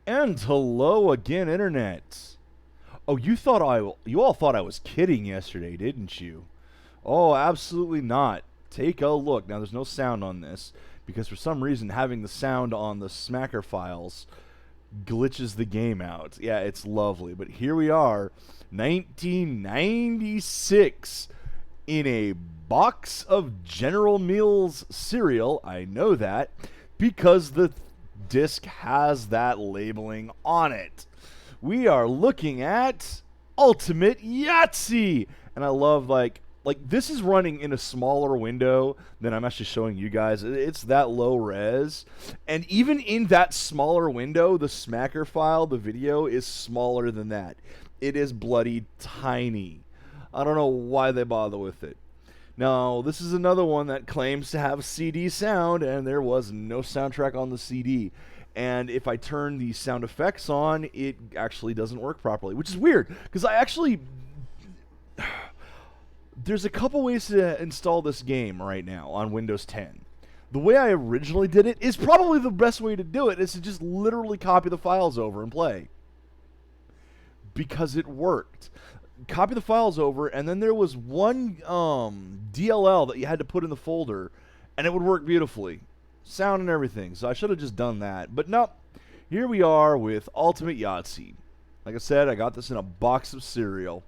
And hello again, Internet. Oh, you all thought I was kidding yesterday, didn't you? Oh, absolutely not. Take a look. Now, there's no sound on this because for some reason having the sound on the Smacker files glitches the game out. Yeah, it's lovely. But here we are, 1996, in a box of General Mills cereal. I know that because the disc has that labeling on it. We are looking at Ultimate Yahtzee, and I love like this is running in a smaller window than I'm actually showing you guys. It's that low res, and even in that smaller window, the Smacker file, the video, is smaller than that. It is bloody tiny. I don't know why they bother with it. Now, this is another one that claims to have CD sound, and there was no soundtrack on the CD. And if I turn the sound effects on, it actually doesn't work properly, which is weird, because I actually... There's a couple ways to install this game right now on Windows 10. The way I originally did it is probably the best way to do it, is to just literally copy the files over and play. Because it worked. Copy the files over, and then there was one DLL that you had to put in the folder, and it would work beautifully. Sound and everything. So I should have just done that. But no, here we are with Ultimate Yahtzee. Like I said, I got this in a box of cereal.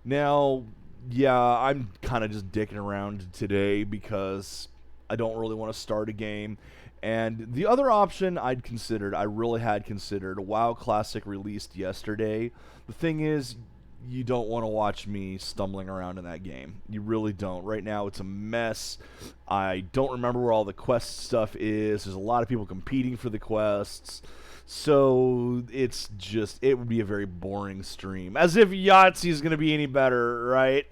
Now, yeah, I'm kind of just dicking around today because I don't really want to start a game. And the other option I really had considered, WoW Classic released yesterday. The thing is, you don't want to watch me stumbling around in that game. You really don't. Right now, it's a mess. I don't remember where all the quest stuff is. There's a lot of people competing for the quests. So it would be a very boring stream. As if Yahtzee is going to be any better, right?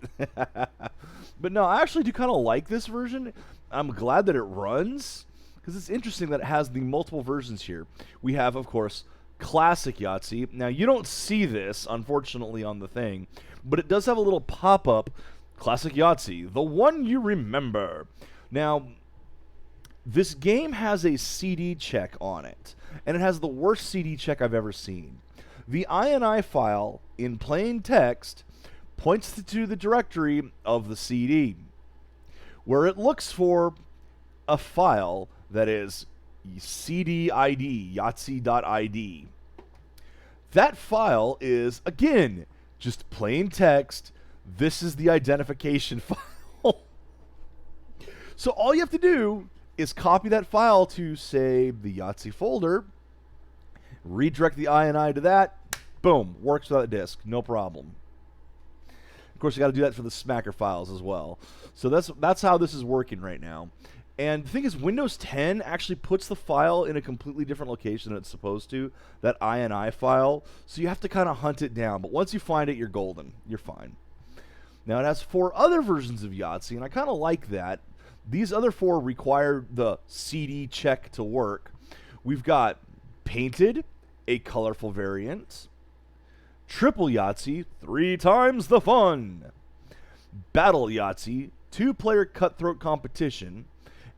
But no, I actually do kind of like this version. I'm glad that it runs, because it's interesting that it has the multiple versions here. We have, of course, Classic Yahtzee. Now, you don't see this, unfortunately, on the thing, but it does have a little pop-up, Classic Yahtzee, the one you remember. Now, this game has a CD check on it, and it has the worst CD check I've ever seen. The INI file, in plain text, points to the directory of the CD, where it looks for a file that is CD ID, Yahtzee.id. That file is, again, just plain text. This is the identification file. So all you have to do is copy that file to, say, the Yahtzee folder, redirect the INI to that, boom, works without a disk, no problem. Of course, you got to do that for the Smacker files as well. So that's how this is working right now. And the thing is, Windows 10 actually puts the file in a completely different location than it's supposed to, that INI file. So you have to kind of hunt it down. But once you find it, you're golden. You're fine. Now, it has 4 other versions of Yahtzee, and I kind of like that. These other 4 require the CD check to work. We've got Painted, a colorful variant. Triple Yahtzee, 3 times the fun. Battle Yahtzee, 2-player cutthroat competition.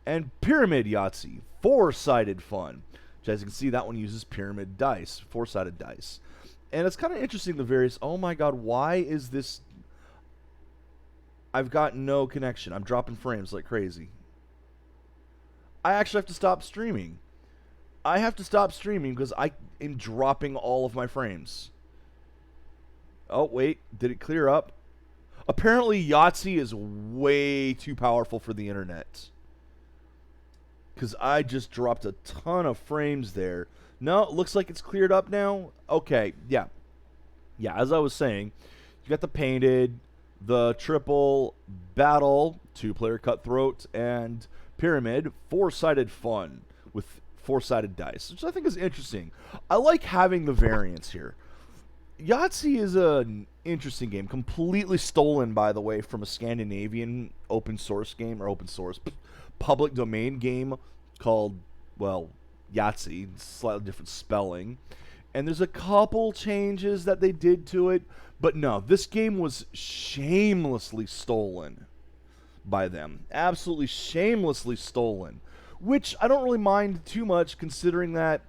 And Pyramid Yahtzee, 4-sided fun. Which, as you can see, that one uses pyramid dice, 4-sided dice. And it's kind of interesting, the various... Oh my god, why is this... I've got no connection. I'm dropping frames like crazy. I actually have to stop streaming. I have to stop streaming because I am dropping all of my frames. Oh, wait. Did it clear up? Apparently, Yahtzee is way too powerful for the internet. Because I just dropped a ton of frames there. No, it looks like it's cleared up now. Okay, yeah. Yeah, as I was saying, you got the Painted, the Triple, Battle, 2-player cutthroat, and Pyramid, 4-sided fun with 4-sided dice, which I think is interesting. I like having the variants here. Yahtzee is an interesting game, completely stolen, by the way, from a Scandinavian open source game, or open source, public domain game called, well, Yahtzee, slightly different spelling. And there's a couple changes that they did to it, but no, this game was shamelessly stolen by them. Absolutely shamelessly stolen, which I don't really mind too much, considering that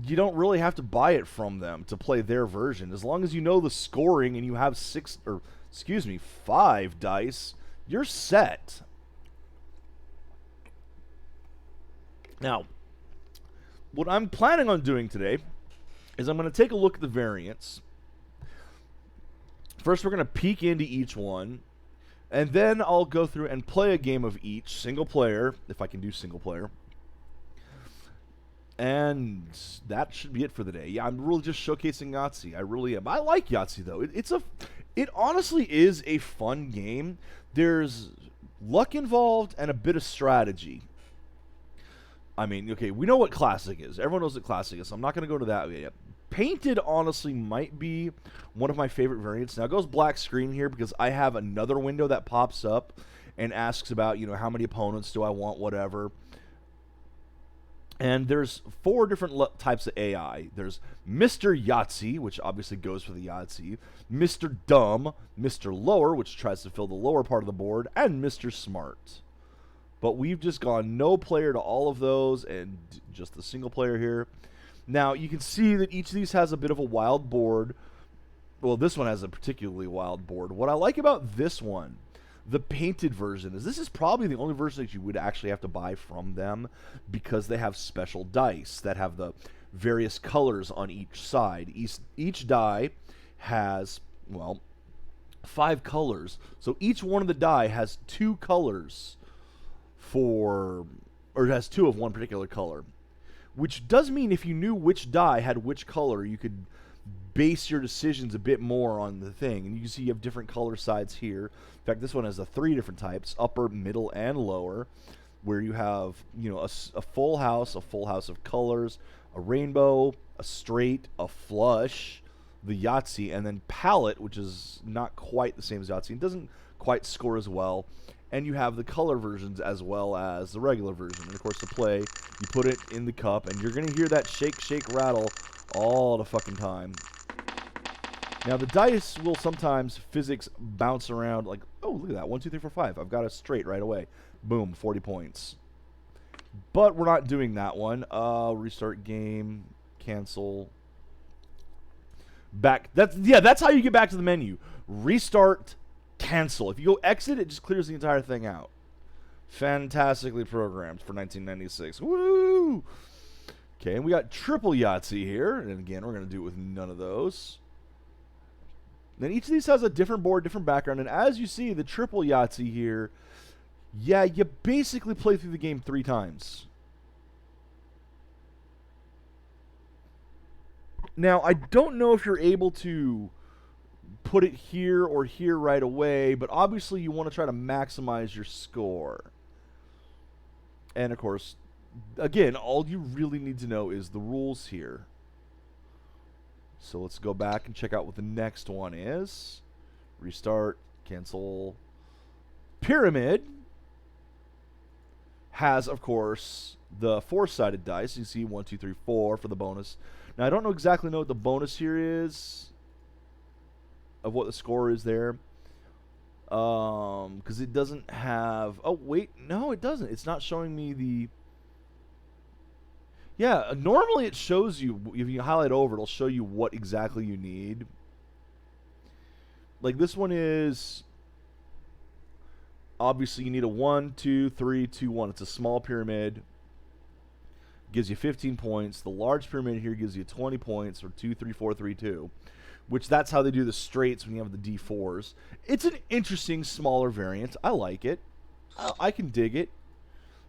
you don't really have to buy it from them to play their version. As long as you know the scoring and you have 5 dice, you're set. Now, what I'm planning on doing today is I'm going to take a look at the variants. First, we're going to peek into each one, and then I'll go through and play a game of each, single player, if I can do single player. And that should be it for the day. Yeah, I'm really just showcasing Yahtzee. I really am. I like Yahtzee, though. It honestly is a fun game. There's luck involved and a bit of strategy. I mean, okay, we know what Classic is. Everyone knows what Classic is, so I'm not going to go to that yet. Painted, honestly, might be one of my favorite variants. Now, it goes black screen here because I have another window that pops up and asks about, how many opponents do I want, whatever. And there's 4 different types of AI. There's Mr. Yahtzee, which obviously goes for the Yahtzee, Mr. Dumb, Mr. Lower, which tries to fill the lower part of the board, and Mr. Smart. But we've just gone no player to all of those and just the single player here. Now, you can see that each of these has a bit of a wild board. Well, this one has a particularly wild board. What I like about this one, the painted version, is this is probably the only version that you would actually have to buy from them because they have special dice that have the various colors on each side. Each die has, 5 colors. So each one of the die has 2 colors or it has 2 of one particular color. Which does mean if you knew which die had which color, you could base your decisions a bit more on the thing. And you can see you have different color sides here. In fact, this one has 3 different types, upper, middle, and lower, where you have, a full house of colors, a rainbow, a straight, a flush, the Yahtzee, and then palette, which is not quite the same as Yahtzee. It doesn't quite score as well. And you have the color versions as well as the regular version. And, of course, to play, you put it in the cup, and you're going to hear that shake, shake, rattle all the fucking time. Now, the dice will sometimes physics bounce around like, oh, look at that, 1, 2, 3, 4, 5. I've got a straight right away. Boom, 40 points. But we're not doing that one. Restart game, cancel. Back. That's how you get back to the menu. Restart, cancel. If you go exit, it just clears the entire thing out. Fantastically programmed for 1996. Woo! Okay, and we got triple Yahtzee here. And again, we're going to do it with none of those. Then each of these has a different board, different background. And as you see, the triple Yahtzee here, yeah, you basically play through the game 3 times. Now, I don't know if you're able to put it here or here right away, but obviously you want to try to maximize your score. And of course, again, all you really need to know is the rules here. So let's go back and check out what the next one is. Restart, cancel. Pyramid has, of course, the 4-sided dice. You see 1, 2, 3, 4 for the bonus. Now, I don't know exactly what the bonus here is of what the score is there. Because it doesn't have... Oh, wait. No, it doesn't. It's not showing me the... Yeah, normally it shows you, if you highlight over, it'll show you what exactly you need. Like this one is... Obviously, you need a 1, 2, 3, 2, 1. It's a small pyramid. Gives you 15 points. The large pyramid here gives you 20 points, or 2, 3, 4, 3, 2. Which that's how they do the straights when you have the D4s. It's an interesting, smaller variant. I like it. I can dig it.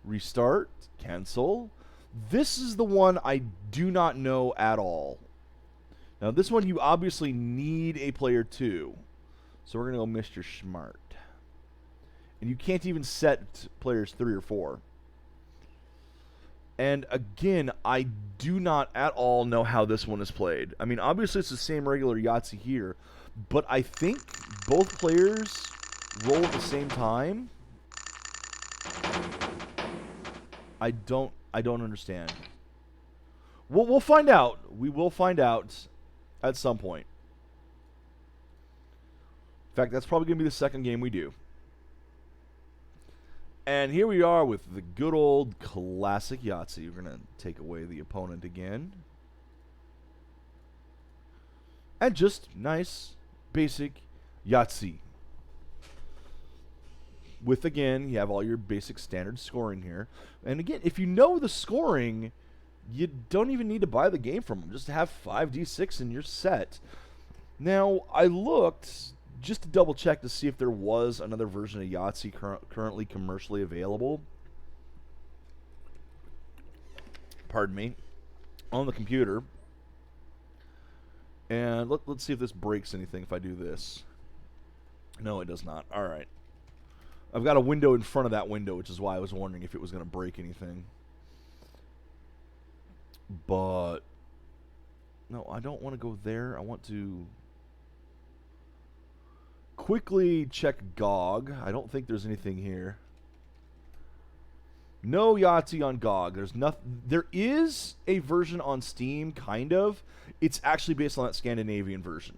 Restart. Cancel. This is the one I do not know at all. Now, this one you obviously need a player 2. So we're going to go Mr. Smart. And you can't even set players 3 or 4. And again, I do not at all know how this one is played. I mean, obviously it's the same regular Yahtzee here, but I think both players roll at the same time. I don't understand. We'll find out. We will find out at some point. In fact, that's probably going to be the second game we do. And here we are with the good old classic Yahtzee. We're going to take away the opponent again. and just nice, basic Yahtzee. With, again, you have all your basic standard scoring here. And again, if you know the scoring, you don't even need to buy the game from them. Just have 5d6 and you're set. Now, I looked just to double check to see if there was another version of Yahtzee currently commercially available. Pardon me. On the computer. And let's see if this breaks anything if I do this. No, it does not. All right. I've got a window in front of that window, which is why I was wondering if it was going to break anything. But no, I don't want to go there. I want to quickly check GOG. I don't think there's anything here. No Yahtzee on GOG. There's nothing. There is a version on Steam, kind of. It's actually based on that Scandinavian version,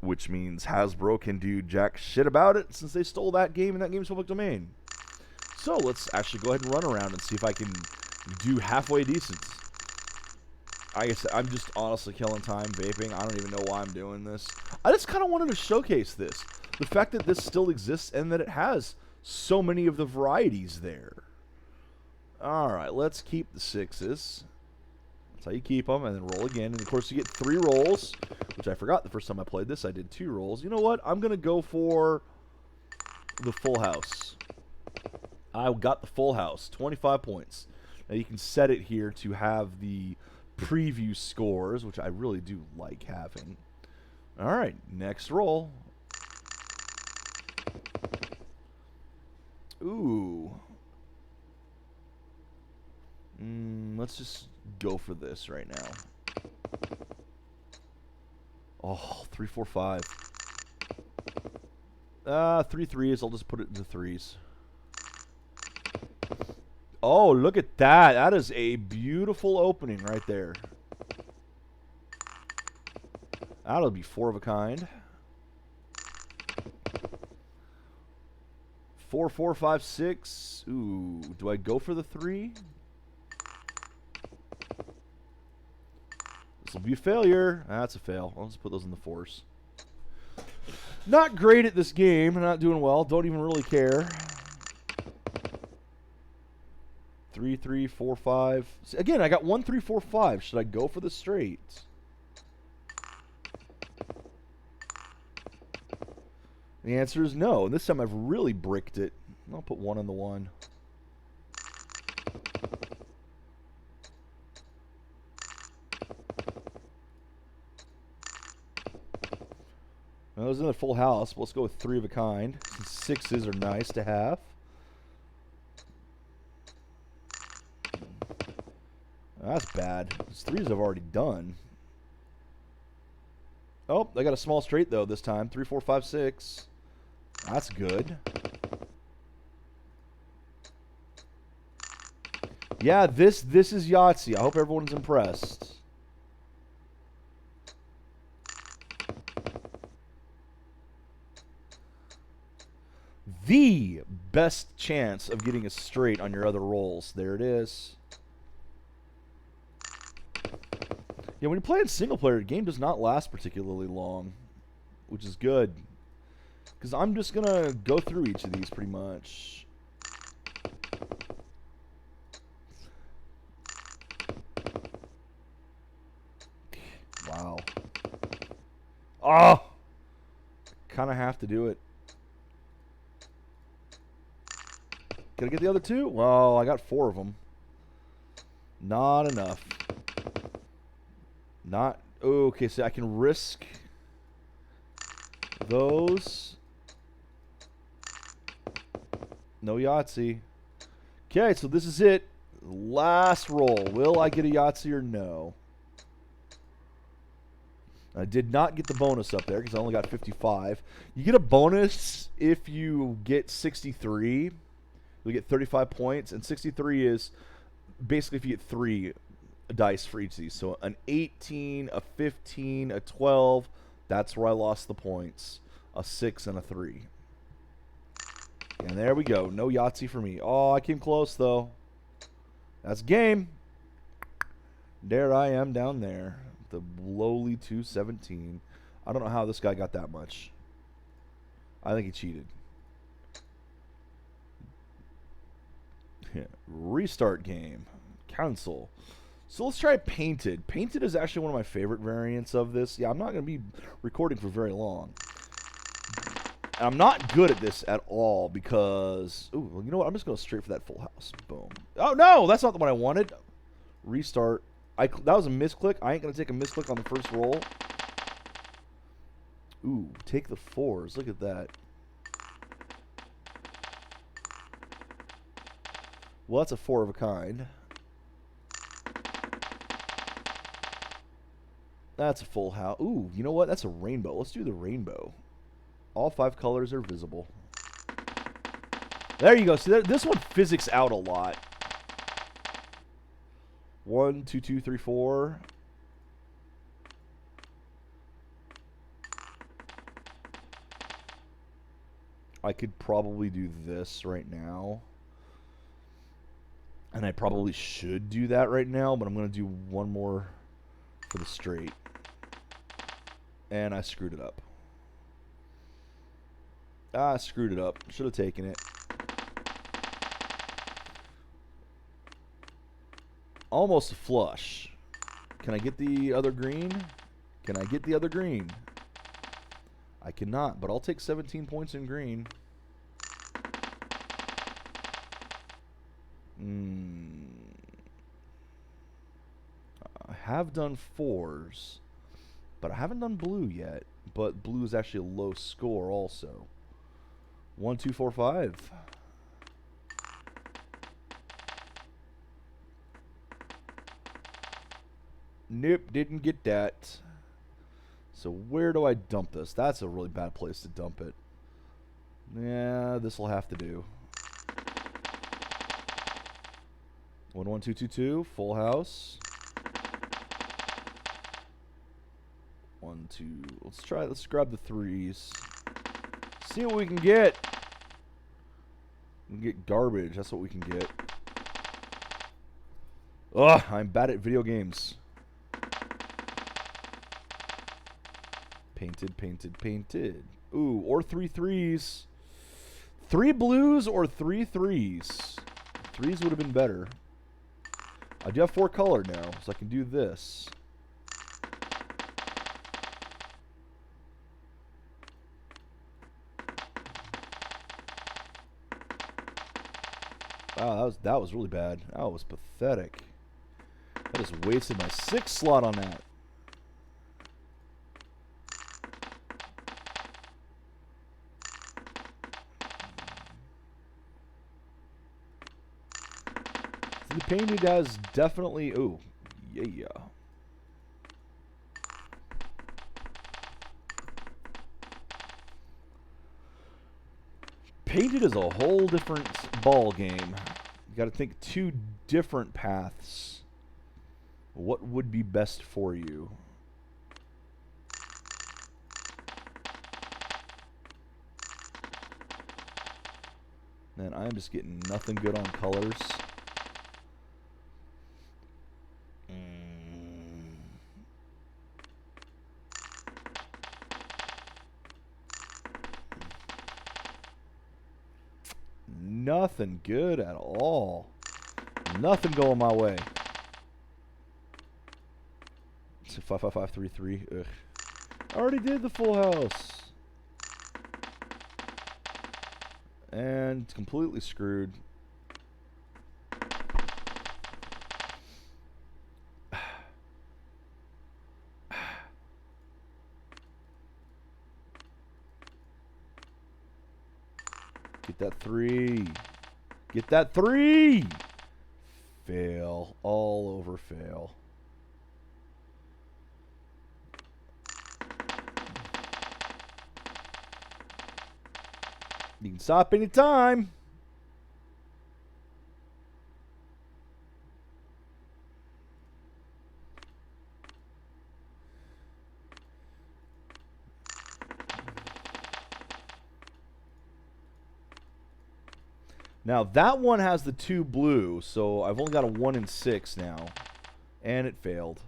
which means Hasbro can do jack shit about it since they stole that game and that game's public domain. So let's actually go ahead and run around and see if I can do halfway decent. I guess I'm just honestly killing time vaping. I don't even know why I'm doing this. I just kind of wanted to showcase this. The fact that this still exists and that it has so many of the varieties there. Alright, let's keep the 6s. That's how you keep them, and then roll again. And of course you get 3 rolls, which I forgot the first time I played this. I did 2 rolls. You know what? I'm going to go for the full house. I got the full house. 25 points. Now you can set it here to have the preview scores, which I really do like having. Alright, next roll. Ooh. Let's just go for this right now. Oh, 3, 4, 5. 3 threes. I'll just put it into 3s. Oh, look at that. That is a beautiful opening right there. That'll be 4 of a kind. 4, 4, 5, 6. Ooh, do I go for the 3? This will be a failure. That's a fail. I'll just put those in the 4s. Not great at this game. Not doing well. Don't even really care. 3, 3, 4, 5. Again, I got 1, 3, 4, 5. Should I go for the straight? The answer is no. And this time I've really bricked it. I'll put 1 on the 1. Now, there's another full house. Let's go with 3 of a kind. Since 6s are nice to have. That's bad. These 3s I've already done. Oh, I got a small straight though this time. 3, 4, 5, 6. That's good. Yeah, this is Yahtzee. I hope everyone's impressed. The best chance of getting a straight on your other rolls. There it is. Yeah, when you play in single player, the game does not last particularly long, which is good. Because I'm just going to go through each of these pretty much. Wow. Oh! Kind of have to do it. Can I get the other 2? Well, I got 4 of them. Not enough. Not... Okay, so I can risk those. No Yahtzee. Okay, so this is it. Last roll. Will I get a Yahtzee or no? I did not get the bonus up there because I only got 55. You get a bonus if you get 63. You'll get 35 points, and 63 is basically if you get 3 dice for each of these. So an 18, a 15, a 12, that's where I lost the points. A 6 and a 3. And there we go. No Yahtzee for me. Oh, I came close, though. That's game. There I am down there. The lowly 217. I don't know how this guy got that much. I think he cheated. Restart game. Cancel. So let's try Painted. Painted is actually one of my favorite variants of this. Yeah, I'm not going to be recording for very long. And I'm not good at this at all because... Ooh, well, you know what? I'm just going to straight for that full house. Boom. Oh, no! That's not the one I wanted. Restart. That was a misclick. I ain't going to take a misclick on the first roll. Ooh, take the 4s. Look at that. Well, that's a 4 of a kind. That's a full house. Ooh, you know what? That's a rainbow. Let's do the rainbow. All 5 colors are visible. There you go. See, this one physics out a lot. 1, 2, 2, 3, 4. I could probably do this right now. And I probably should do that right now, but I'm going to do one more for the straight. And I screwed it up. I screwed it up. Should have taken it. Almost a flush. Can I get the other green? Can I get the other green? I cannot, but I'll take 17 points in green. I have done 4s, but I haven't done blue yet. But blue is actually a low score also. 1, 2, 4, 5. Nope, didn't get that. So where do I dump this? That's a really bad place to dump it. Yeah, this will have to do. 1, 1, 2, 2, 2. Full house. 1, 2. Let's try. Let's grab the 3s. See what we can get. We can get garbage. That's what we can get. Ugh, I'm bad at video games. Painted, painted, painted. Ooh, or 3 3s. 3 blues or 3 3s. 3s would have been better. I do have 4 color now, so I can do this. Wow, that was really bad. That was pathetic. I just wasted my 6th slot on that. The painted has definitely... Ooh, yeah. Painted is a whole different ball game. You got to think 2 different paths. What would be best for you? Man, I'm just getting nothing good on colors. Nothing good at all. Nothing going my way. It's a 5, 5, 5, 3, 3. Ugh. I already did the full house. And it's completely screwed. Get that 3. Get that 3. Fail. All over fail. You can stop anytime. Now, that one has the 2 blue, so I've only got a 1 in 6 now. And it failed.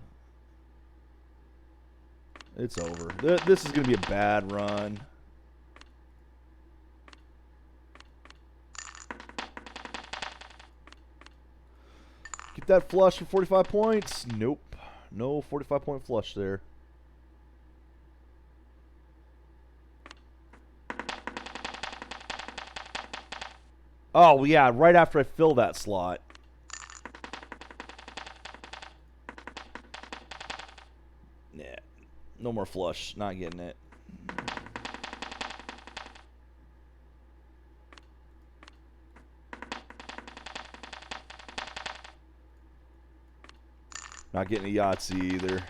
It's over. This is going to be a bad run. Get that flush for 45 points. Nope. No 45-point flush there. Oh, yeah, right after I fill that slot. Yeah. No more flush. Not getting it. Not getting a Yahtzee either.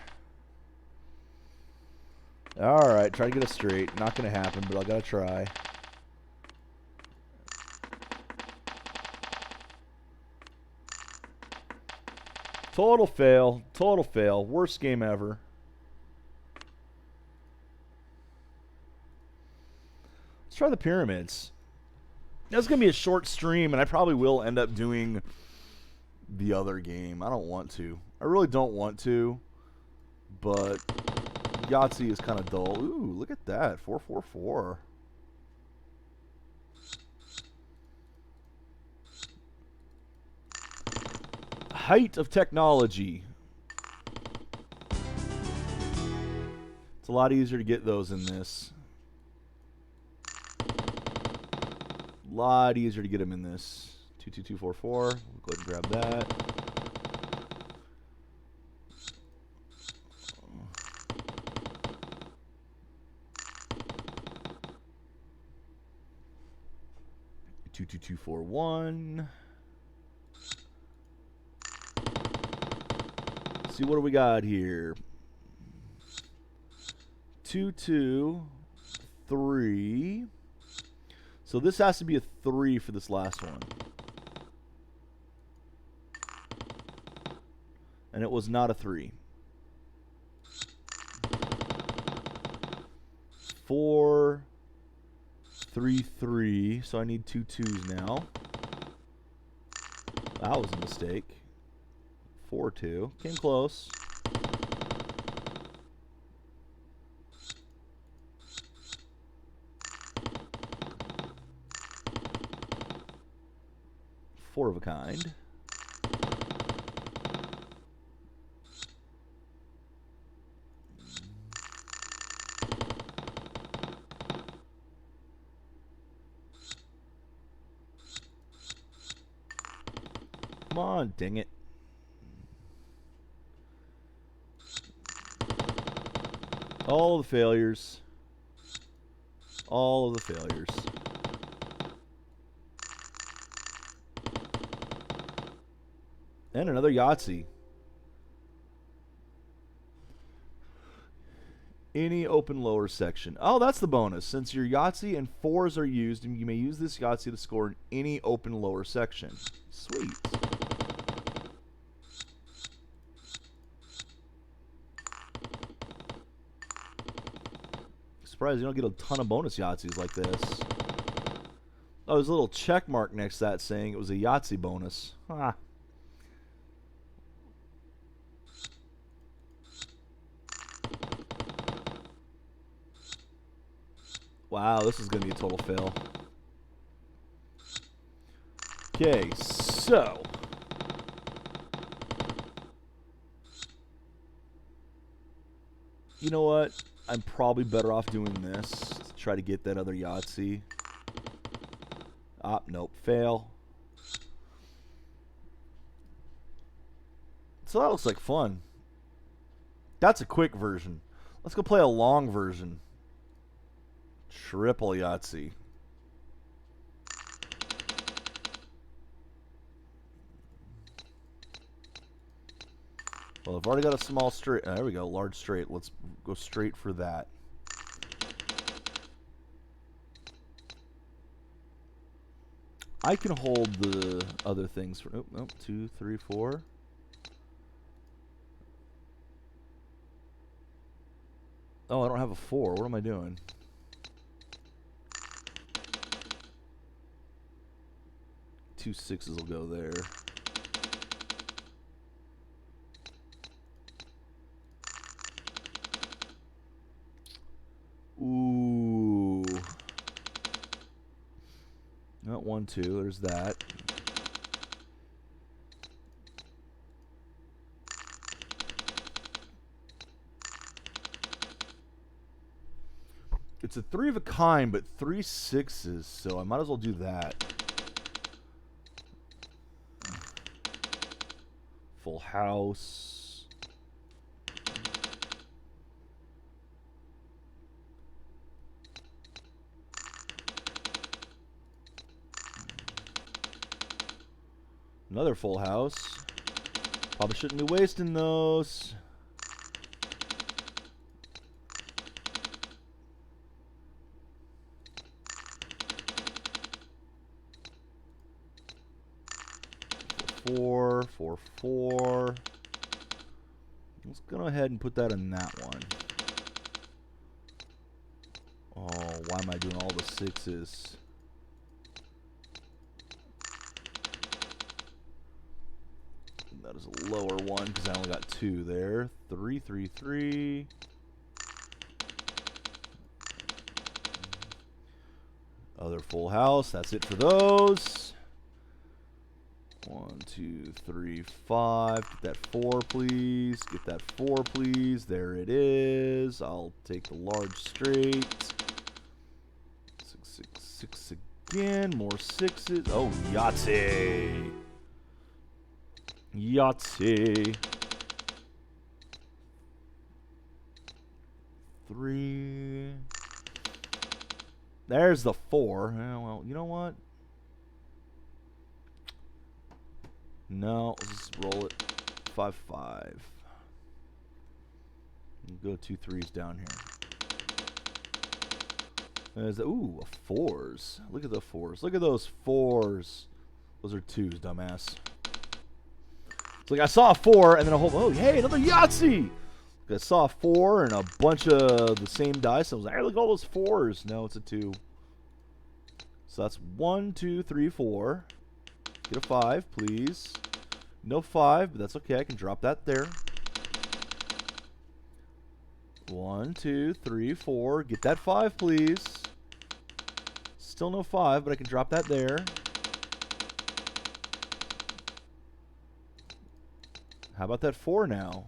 Alright, try to get it straight. Not going to happen, but I got to try. Total fail. Total fail. Worst game ever. Let's try the pyramids. That's going to be a short stream, and I probably will end up doing the other game. I don't want to. I really don't want to, but Yahtzee is kind of dull. Ooh, look at that. 444. Height of technology. It's a lot easier to get those in this. A lot easier to get them in this. 22244. We'll go ahead and grab that. Two two two 4-1. See what do we got here? 2 2 3. So this has to be a 3 for this last one. And it was not a 3. 4 3 3. So I need 2 2s now. That was a mistake. 4 2. Came close. Four of a kind. Come on, dang it. All of the failures. All of the failures. And another Yahtzee. Any open lower section. Oh, that's the bonus. Since your Yahtzee and 4s are used, you may use this Yahtzee to score in any open lower section. Sweet. Surprised you don't get a ton of bonus Yahtzees like this. Oh, there's a little check mark next to that saying it was a Yahtzee bonus. Ah. Wow, this is going to be a total fail. Okay, so you know what? I'm probably better off doing this to try to get that other Yahtzee. Ah, nope, fail. So that looks like fun. That's a quick version. Let's go play a long version. Triple Yahtzee. Well, I've already got a small straight. There we go, large straight. Let's go straight for that. I can hold the other things for. Oh, no, 2, 3, 4. Oh, I don't have a 4. What am I doing? Two 6s will go there. 1, 2. There's that. It's a 3 of a kind, but 3 6s, so I might as well do that. Full house. Another full house. Probably shouldn't be wasting those. Four, 4, 4. Let's go ahead and put that in that one. Oh, why am I doing all the 6s? That is a lower one because I only got 2 there. 3, 3, 3. Other full house. That's it for those. 1, 2, 3, 5. Get that 4, please. Get that 4, please. There it is. I'll take the large straight. 6, 6, 6 again. More 6s. Oh, Yahtzee. Yahtzee. 3. There's the 4. Well, you know what? No, let's just roll it. 5, 5. Go 2 3s down here. There's ooh, a 4s. Look at the 4s. Look at those 4s. Those are 2s, dumbass. It's like I saw a 4 and then a whole. Oh, hey, another Yahtzee! I saw a 4 and a bunch of the same dice. I was like, hey, look at all those 4s. No, it's a 2. So that's 1, 2, 3, 4. Get a 5, please. No 5, but that's okay. I can drop that there. 1, 2, 3, 4. Get that 5, please. Still no 5, but I can drop that there. How about that 4 now?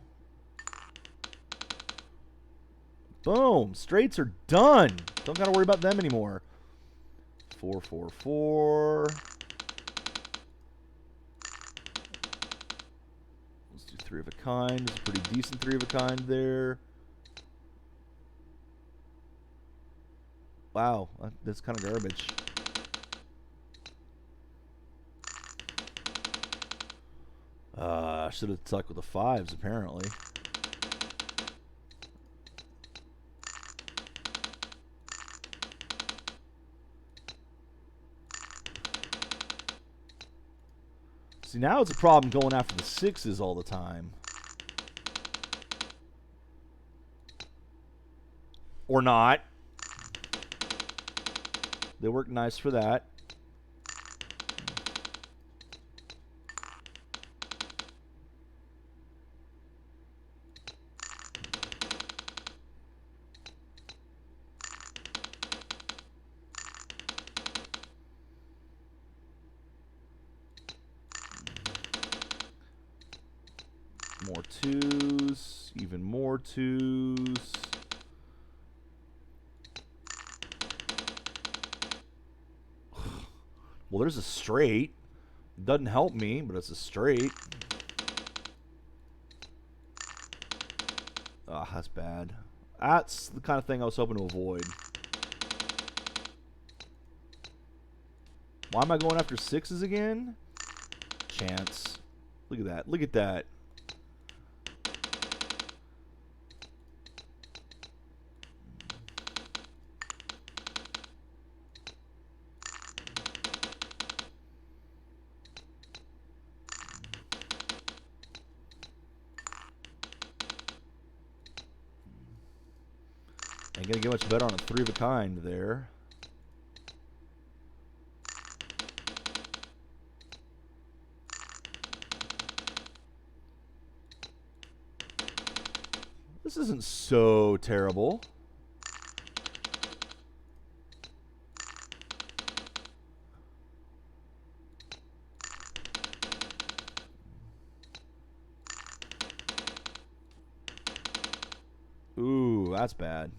Boom. Straights are done. Don't got to worry about them anymore. 4, 4, 4. Let's do 3 of a kind. It's a pretty decent 3 of a kind there. Wow, that's kind of garbage. I should have stuck with the 5s, apparently. See, now it's a problem going after the 6s all the time. Or not. They work nice for that. More 2s, even more 2s. Well, there's a straight. It doesn't help me, but it's a straight. Ah, that's bad. That's the kind of thing I was hoping to avoid. Why am I going after 6s again? Chance. Look at that. Look at that. Ain't gonna get much better on a 3 of a kind there. This isn't so terrible. that's bad.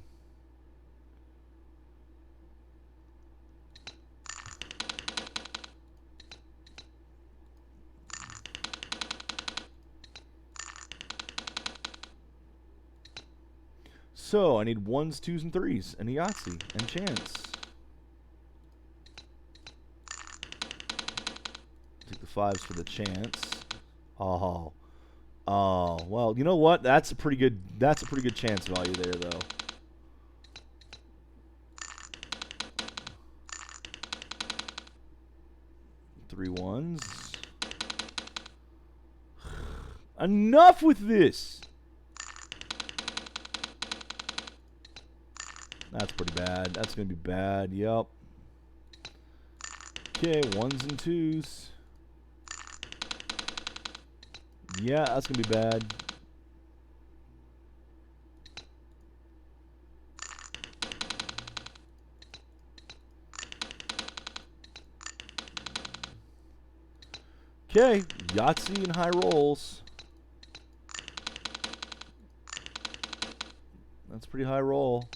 So I need 1s, 2s, and 3s, and a Yahtzee, and chance. Take the 5s for the chance. Oh. Oh, well, you know what? That's a pretty good chance value there, though. Three 1s. Enough with this. That's pretty bad. That's going to be bad. Yep. Okay, 1s and 2s. Yeah, that's going to be bad. Okay, Yahtzee and high rolls. That's a pretty high roll.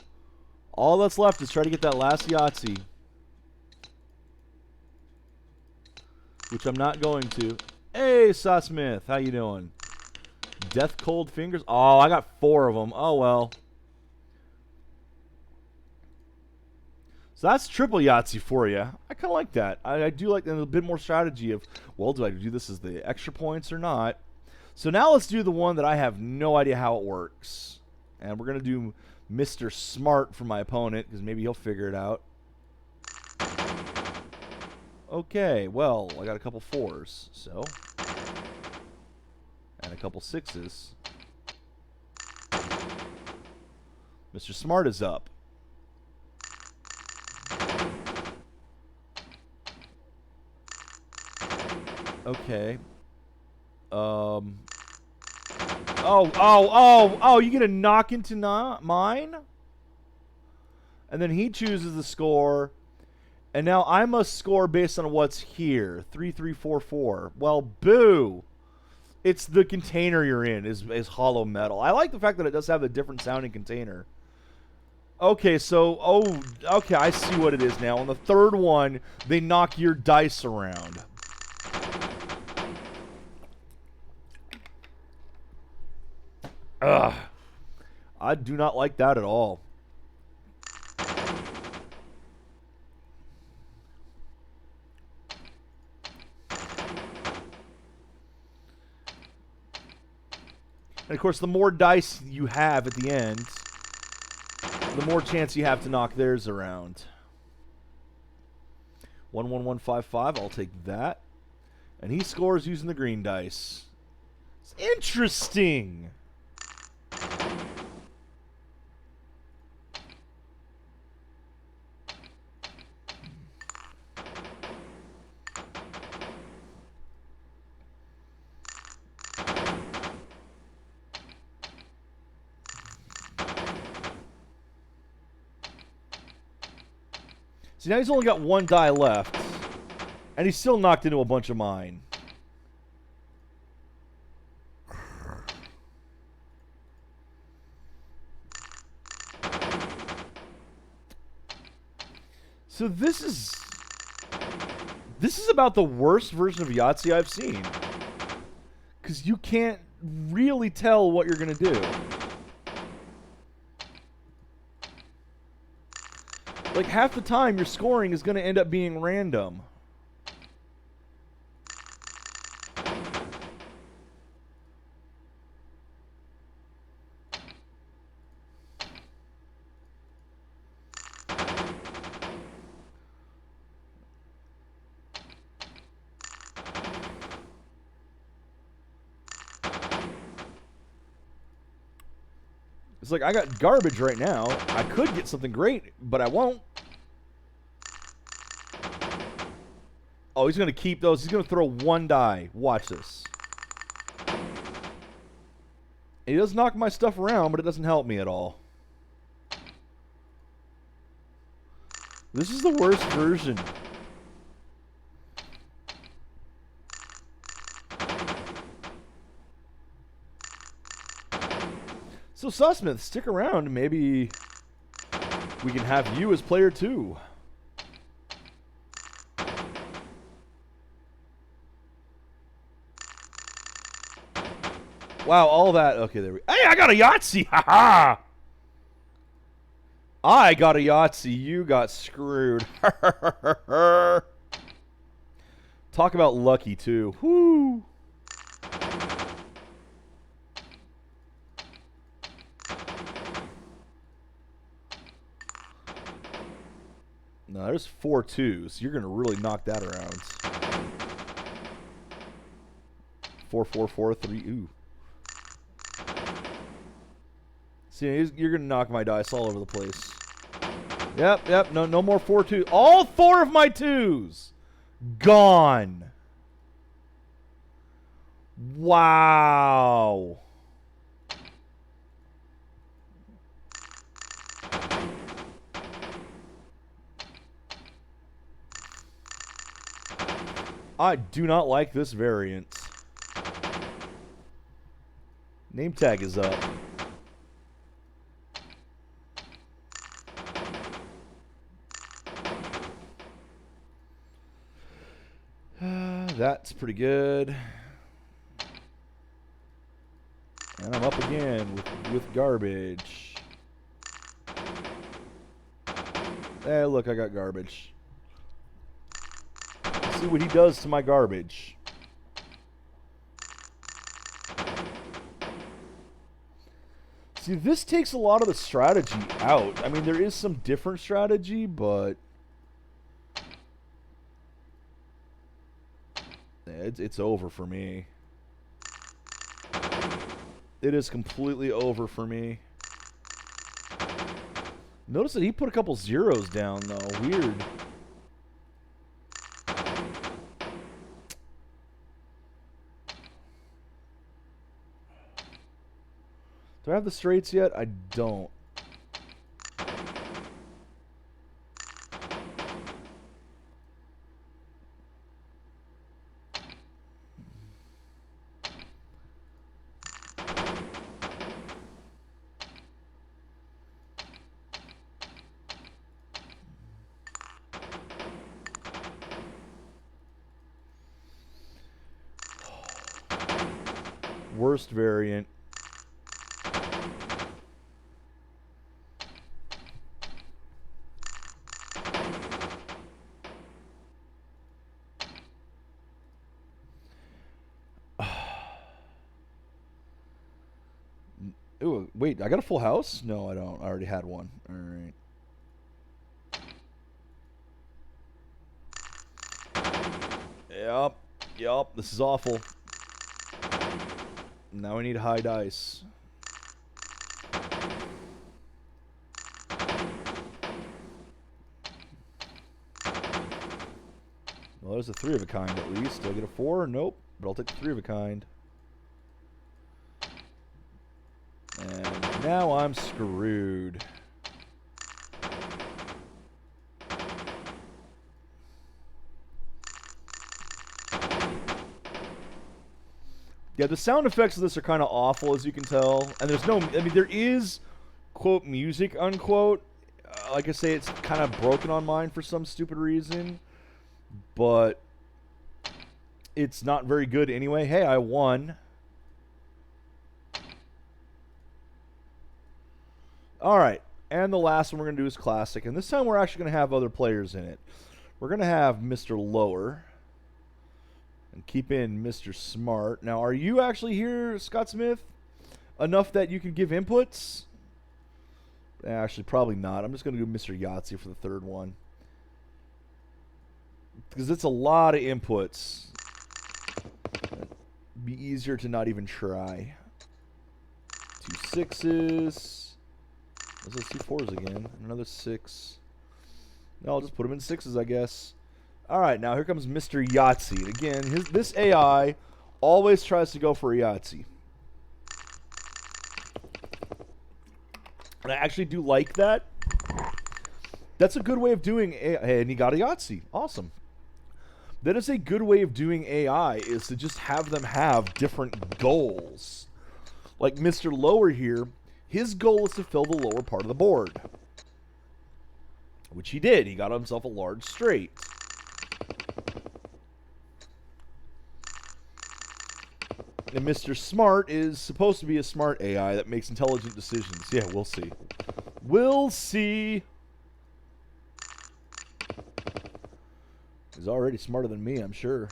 All that's left is try to get that last Yahtzee. Which I'm not going to. Hey, Saw Smith, how you doing? Death Cold Fingers? Oh, I got 4 of them. Oh, well. So that's triple Yahtzee for you. I kind of like that. I do like a bit more strategy of, well, do I do this as the extra points or not? So now let's do the one that I have no idea how it works. And we're going to do Mr. Smart for my opponent, because maybe he'll figure it out. Okay, well, I got a couple 4s, so. And a couple 6s. Mr. Smart is up. Okay. Oh, you get a knock into mine? And then he chooses the score. And now I must score based on what's here. 3, 3, 4, 4. Well, boo. It's the container you're in is hollow metal. I like the fact that it does have a different sounding container. Okay, so, okay, I see what it is now. On the third one, they knock your dice around. Ugh. I do not like that at all. And of course, the more dice you have at the end, the more chance you have to knock theirs around. 11155, I'll take that. And he scores using the green dice. It's interesting. See, now he's only got 1 die left. And he's still knocked into a bunch of mine. So this is about the worst version of Yahtzee I've seen. Because you can't really tell what you're going to do. Like, half the time, your scoring is going to end up being random. It's like, I got garbage right now. I could get something great, but I won't. Oh, he's going to keep those. He's going to throw 1 die. Watch this. He does knock my stuff around, but it doesn't help me at all. This is the worst version. So, Sussmith, stick around. Maybe we can have you as player 2. Wow, all that. Okay, there we go. Hey, I got a Yahtzee. Ha ha. I got a Yahtzee. You got screwed. Talk about lucky, too. Whoo. No, there's 4 2s. You're going to really knock that around. 4 4 4 3. Ooh. See, you're going to knock my dice all over the place. Yep. No more 4 2s. All 4 of my 2s gone. Wow. I do not like this variant. Name tag is up. That's pretty good. And I'm up again with garbage. Hey, look, I got garbage. Let's see what he does to my garbage. See, this takes a lot of the strategy out. I mean, there is some different strategy, but it's over for me. It is completely over for me. Notice that he put a couple zeros down, though. Weird. Do I have the straights yet? I don't. Worst variant. Ooh, wait, I got a full house? No, I don't. I already had one. All right. Yep. This is awful. Now I need high dice. Well, there's a 3 of a kind at least. Do I get a 4? Nope. But I'll take the 3 of a kind. And now I'm screwed. Yeah, the sound effects of this are kind of awful, as you can tell. And there's no... I mean, there is, quote, music, unquote. Like I say, it's kind of broken on mine for some stupid reason. But it's not very good anyway. Hey, I won. Alright, and the last one we're going to do is Classic. And this time we're actually going to have other players in it. We're going to have Mr. Lower. And keep in Mr. Smart. Now, are you actually here, Scott Smith? Enough that you can give inputs? Actually, probably not. I'm just going to do Mr. Yahtzee for the third one. Because it's a lot of inputs. It'd be easier to not even try. 2 6s. Let's do 4s again. Another 6. No, I'll just put them in 6s, I guess. Alright, now here comes Mr. Yahtzee. Again, this AI always tries to go for a Yahtzee. And I actually do like that. That's a good way of doing AI. Hey, and he got a Yahtzee. Awesome. That is a good way of doing AI, is to just have them have different goals. Like Mr. Lower here, His goal is to fill the lower part of the board, which he did. He got himself a large straight. And Mr. Smart is supposed to be a smart AI that makes intelligent decisions. Yeah, we'll see. We'll see. He's already smarter than me, I'm sure.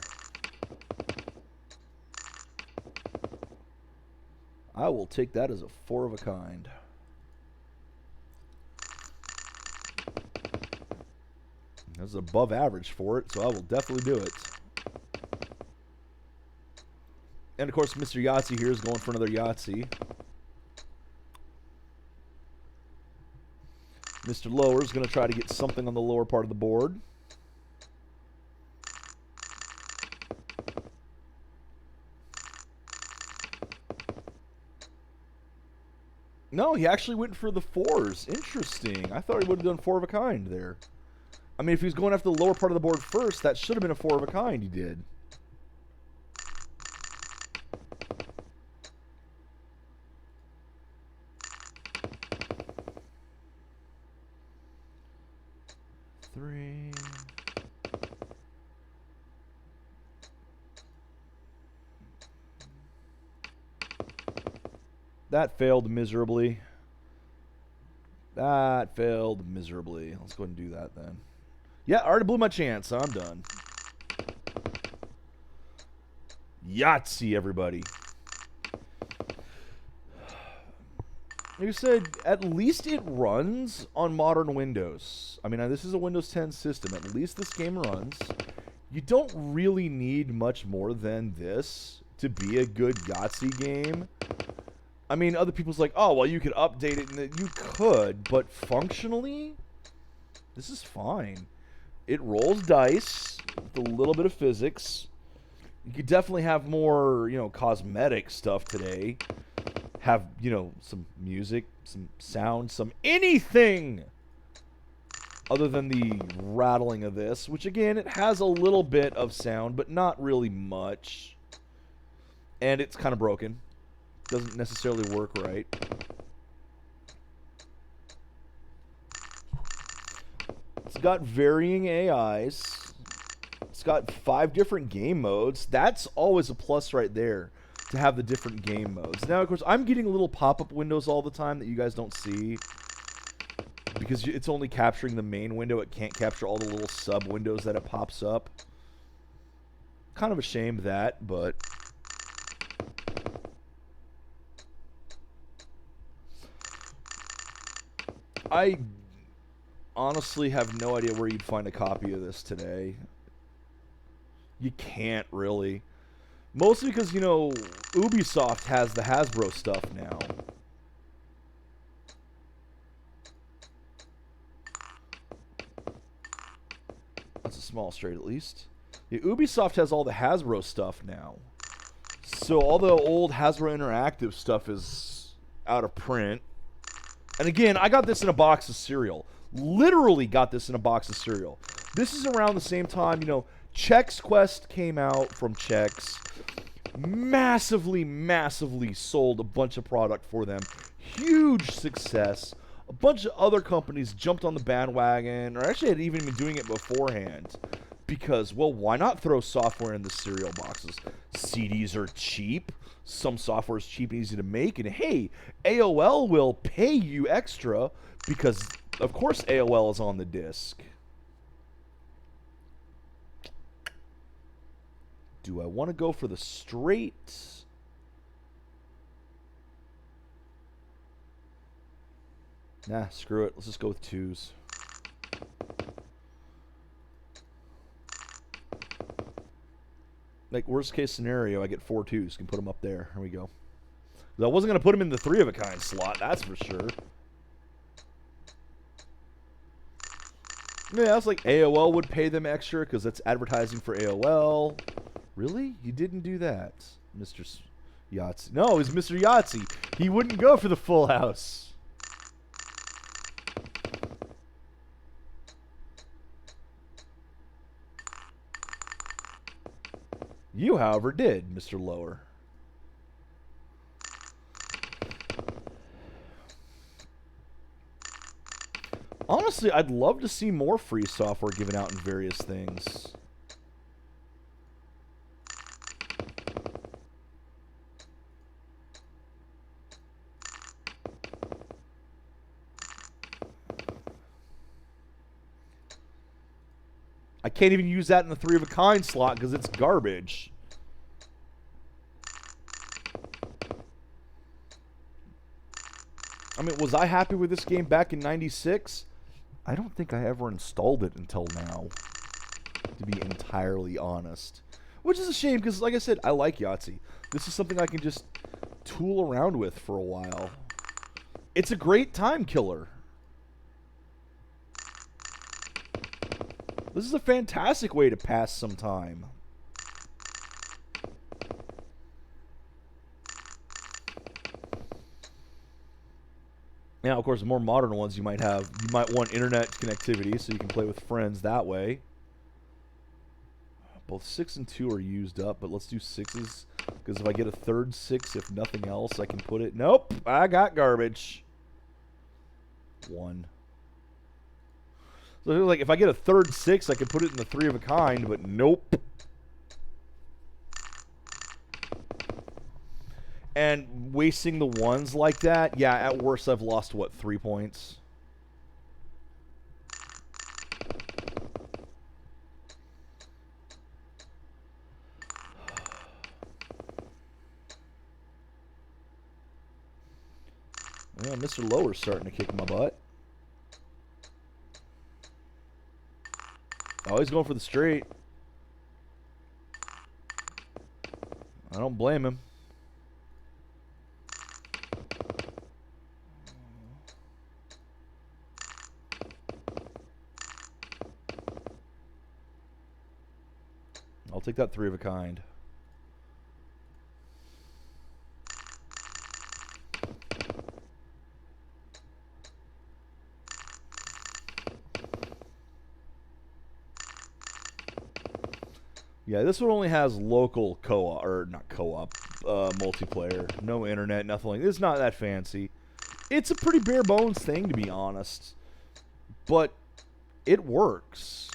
I will take that as a 4 of a kind. That's above average for it, so I will definitely do it. And of course, Mr. Yahtzee here is going for another Yahtzee. Mr. Lower is going to try to get something on the lower part of the board. No, he actually went for the 4s. Interesting. I thought he would have done 4 of a kind there. I mean, if he was going after the lower part of the board first, that should have been a 4 of a kind he did. Three. That failed miserably. That failed miserably. Let's go ahead and do that then. Yeah, I already blew my chance, so I'm done. Yahtzee, everybody. Like I said, at least it runs on modern Windows. I mean, this is a Windows 10 system. At least this game runs. You don't really need much more than this to be a good Yahtzee game. I mean, other people's like, oh, well, you could update it. And you could, but functionally, this is fine. It rolls dice with a little bit of physics. You could definitely have more, cosmetic stuff today. Have, some music, some sound, some anything other than the rattling of this, which, again, it has a little bit of sound, but not really much. And it's kind of broken. Doesn't necessarily work right. It's got varying AIs. It's got 5 different game modes. That's always a plus right there, to have the different game modes. Now, of course, I'm getting little pop-up windows all the time that you guys don't see, because it's only capturing the main window. It can't capture all the little sub-windows that it pops up. Kind of a shame that, but... I honestly have no idea where you'd find a copy of this today. You can't really. Mostly because, Ubisoft has the Hasbro stuff now. That's a small straight, at least. Yeah, Ubisoft has all the Hasbro stuff now. So all the old Hasbro Interactive stuff is out of print. And again, I got this in a box of cereal. Literally got this in a box of cereal. This is around the same time, Chex Quest came out from Chex. Massively, massively sold a bunch of product for them. Huge success. A bunch of other companies jumped on the bandwagon, or actually had even been doing it beforehand. Because, well, why not throw software in the cereal boxes? CDs are cheap. Some software is cheap and easy to make. And hey, AOL will pay you extra because, of course, AOL is on the disc. Do I want to go for the straight? Nah, screw it. Let's just go with 2s. Like, worst case scenario, I get 4 2s. Can put them up there. Here we go. I wasn't going to put them in the 3 of a kind slot, that's for sure. Yeah, it's like AOL would pay them extra because that's advertising for AOL. Really? You didn't do that, Mr. Yahtzee. No, it was Mr. Yahtzee. He wouldn't go for the full house. You, however, did, Mr. Lower. Honestly, I'd love to see more free software given out in various things. I can't even use that in the 3 of a kind slot because it's garbage. I mean, was I happy with this game back in '96? I don't think I ever installed it until now, to be entirely honest. Which is a shame because, like I said, I like Yahtzee. This is something I can just tool around with for a while. It's a great time killer. This is a fantastic way to pass some time. Now, of course, the more modern ones you might want internet connectivity so you can play with friends that way. Both 6 and 2 are used up, but let's do 6s. Because if I get a third 6, if nothing else, I can put it... Nope, I got garbage. 1. So, like, if I get a third 6, I can put it in the 3 of a kind, but nope. And wasting the 1s like that, yeah, at worst I've lost, what, 3 points? Yeah, Mr. Lower's starting to kick my butt. Oh, he's going for the straight. I don't blame him. I'll take that 3 of a kind. Yeah, this one only has local co-op, or not co-op, multiplayer. No internet, nothing like this. It's not that fancy. It's a pretty bare bones thing, to be honest. But it works.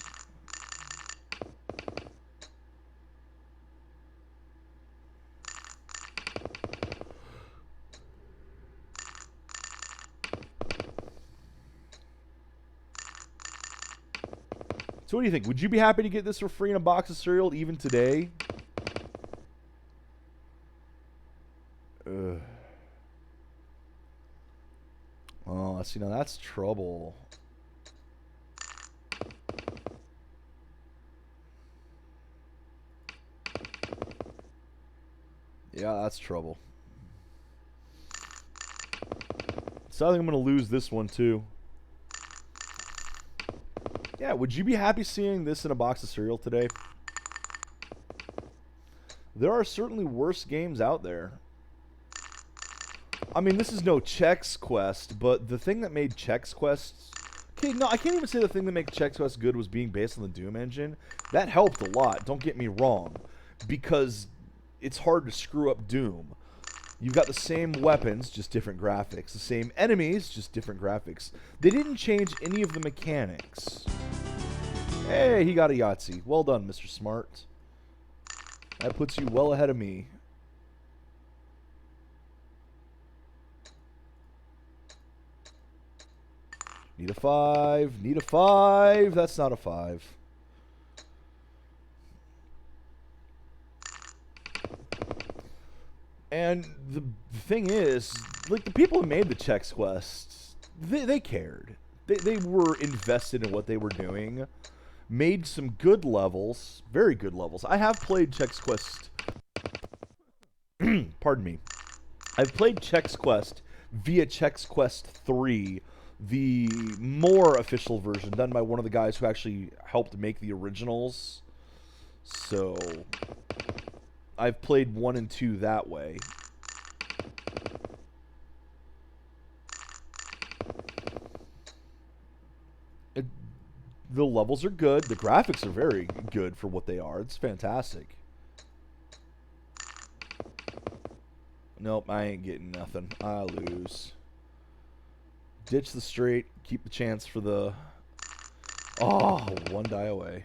So what do you think? Would you be happy to get this for free in a box of cereal even today? Ugh. Oh, see, now that's trouble. Yeah, that's trouble. So I think I'm going to lose this one, too. Yeah, would you be happy seeing this in a box of cereal today? There are certainly worse games out there. I mean, this is no Chex Quest, but the thing that made Chex Quest... Okay, no, I can't even say the thing that made Chex Quest good was being based on the Doom engine. That helped a lot, don't get me wrong, because it's hard to screw up Doom. You've got the same weapons, just different graphics. The same enemies, just different graphics. They didn't change any of the mechanics. Hey, he got a Yahtzee. Well done, Mr. Smart. That puts you well ahead of me. Need a 5. Need a 5. That's not a 5. And the thing is, like, the people who made the Chex Quests, they cared. They were invested in what they were doing. Made some good levels. Very good levels. I have played Chex Quest. Pardon me. I've played Chex Quest via Chex Quest 3, the more official version, done by one of the guys who actually helped make the originals. So I've played 1 and 2 that way. The levels are good. The graphics are very good for what they are. It's fantastic. Nope, I ain't getting nothing. I lose. Ditch the straight. Keep the chance for the... Oh, one die away.